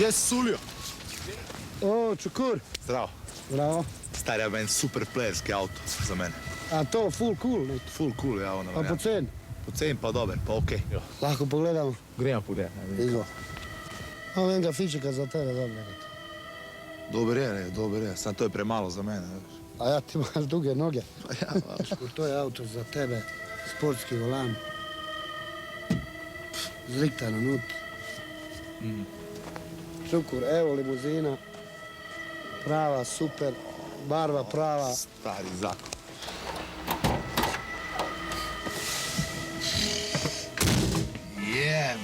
Gdje si sulio? O, Čukur. Zdravo. Bravo. Stari, ja meni super playerski auto za mene. A to, full cool. Ne? Full cool, ja, ono. Pa po cen? Po cen pa dober, pa okej. Lahko pogledamo. Gremo pogledati. Izvo. Imam enega fičeka za tebe, dobro. Dober je, sam to je premalo za mene. A ja, ti imaš duge noge. Pa ja, To je auto za tebe, sportski volan. Zliktan unut. Čukur, evo limuzina. Prava, super. Barva prava. stari zakon. Jem.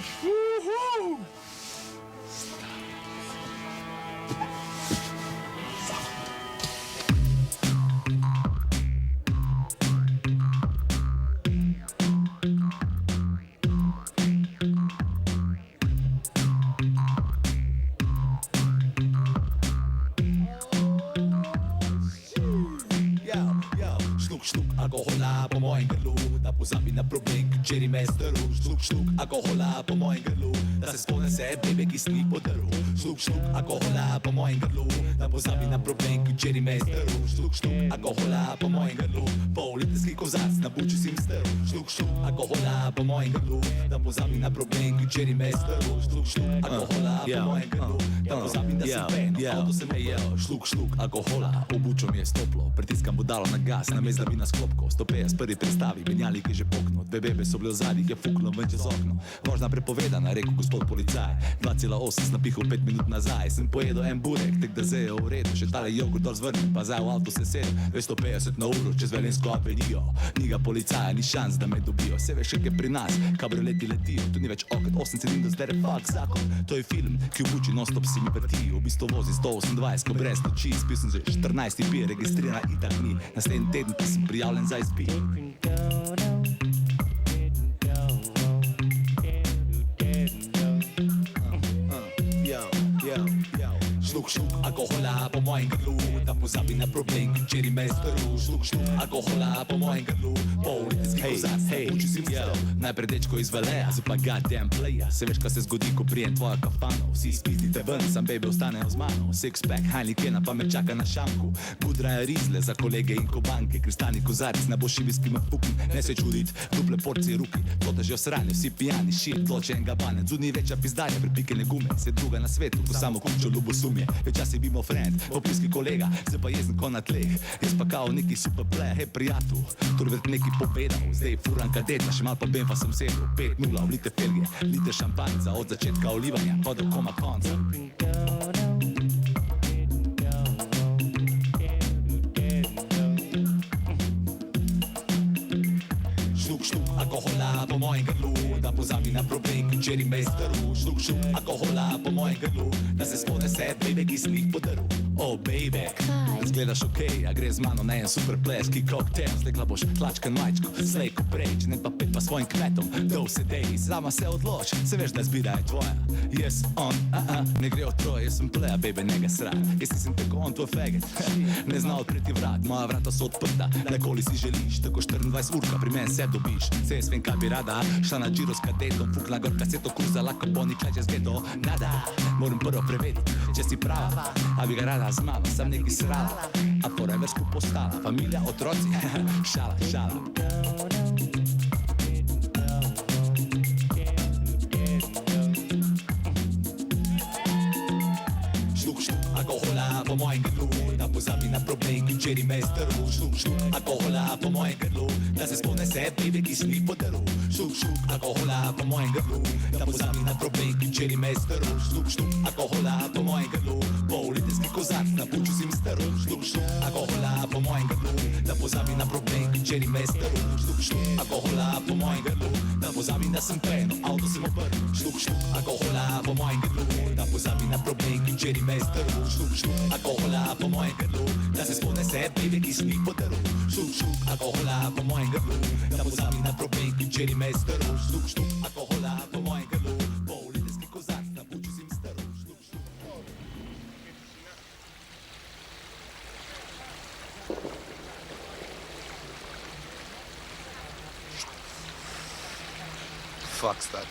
Šluk alkohola po mojem grlu, da pozabi na problem, ki včeraj me je strl. Šluk alkohola po mojem grlu, da se spomne se bebe, ki si podaril. Šluk alkohola po mojem grlu, da pozabi na problem, ki včeraj me je strl. Šluk alkohola po mojem grlu, pol-litrski kozarc na buči si mi strl. Šluk alkohola po mojem grlu, da pozabi na problem, ki včeraj me je strl. Šluk alkohola po mojem grlu, da pozabi, da sem pen, avto se me je. Šluk alkohola, obučo mi je stoplo, pritiskam budalo na gas, namesto da bi nas klopko. 150 prvi predstavi, menjalnik je že pokno. Dve bebe so bile v zadnjih, je fuklo ven čez okno. Vožnja prepovedana, rekel gospod policaj. 2,8 sem napihal 5 minut nazaj. Sem pojedel en burek, tek da zdaj je v redu. Še tale jogurt dol zvrnem, pa zdaj v avto se sedem. 250 na uro čez Velenjsko avenijo. Ni ga policaja, ni šans, da me dobijo. Vse veš, kaj je pri nas, kabrioleti letijo. Tu ni več okrat 8 cilindrov, zdaj je fuck zakon. To je film, ki v buči non-stop si mi vrti. V bistvu vozi 128, ko brez noči. Spil sem že 14 pi, registrirana itak ni. Naslednji teden pa sem prijavljen za izpit. Šluk alkohola po mojem grlu, da pozabi na problem, ki včeraj me je strl. Šluk alkohola po mojem grlu, pol-litrski kozarc na buči si mi strl. Najprej dečko iz Veleja, zdaj pa goddamn playa. Se veš, kaj se zgodi, ko prijem tvojo kafano. Vsi spizdite ven, sam baby ostanejo z mano. Six-pack, Heinekena pa me čaka na šanku. Gudraja rizle za kolege in kobanke. Kristalni kozarc, ne bo šiviski me pukn. Ne se čudit, duple porcije ruki. Tote že osranje, vsi pijani, shit, tloče en gabanec. Zudni večja pizdarja, pripikene gume. Se druga na svetu, ko samo kučo ljubosumje. Včasih bi moj friend, popijski kolega, zdaj pa jezen ko na tleh. Jaz pa kao neki super play, hej prijatelj, tu vrt neki povedal. Zdaj furan kadeta, še mal pa bem pa sem sedel. 5-0, vlite felge, lite šampanca, od začetka olivanja pa do koma konca. Šluk alkohola po mojem grlu, da pozabi na problem, ki včeraj me je strl. Šluk alkohola po mojem grlu, da se spomne se bebe, ki si jih podaril. Oh baby, zgledaš okej, a gre z mano na en super pleski koktel. Slekla boš tlačkan majčko, slej ko prej, če ne pa pet pa svojim kmetom. Do sedej, sama se odloč, se veš, da zbira je tvoja. Yes, on, ne gre o troje, jaz sem pleja, bebe, ne ga srad. Jaz nisem tako on tvoj feget, ne zna odpreti vrat, moja vrata so odprta, kdajkoli si želiš, tako 24 urka pri meni se dobiš. Se jaz vem, kaj bi rada, šla na Giro s kadetom, fukla gor kaseto, kruzala, ko bo nikla čez gedo. Nada, moram prvo preveriti, če si prava, a bi ga rada z mano, sem neki srala, a foreversku postala, familija, otroci, šala, šala. Alkohola po mojem grlu, da pozabi na problem, ki včeraj me je strl. Šluk alkohola po mojem grlu, da se spomne se bebe, ki si jih podaril. Šluk alkohola po mojem grlu, da pozabi na problem, ki včeraj me je strl. Šluk alkohola po mojem grlu, pol-litrski kozarc na buči si mi strl. Šluk alkohola po mojem grlu, da pozabi na problem, ki včeraj me je strl. Šluk alkohola po mojem grlu, da pozabi, da sem pen, avto sem oprl. Šluk alkohola po mojem grlu, da pozabi na problem, ki včeraj me je strl. Šluk alkohola po mojem grlu, da se spomne se bebe, ki si jih podaril. Šluk alkohola po mojem grlu, da pozabi na problem, ki včeraj me je strl. Šluk alkohola po mojem grlu, pol-litrski kozarc na buči si mi strl. Fuck, stari.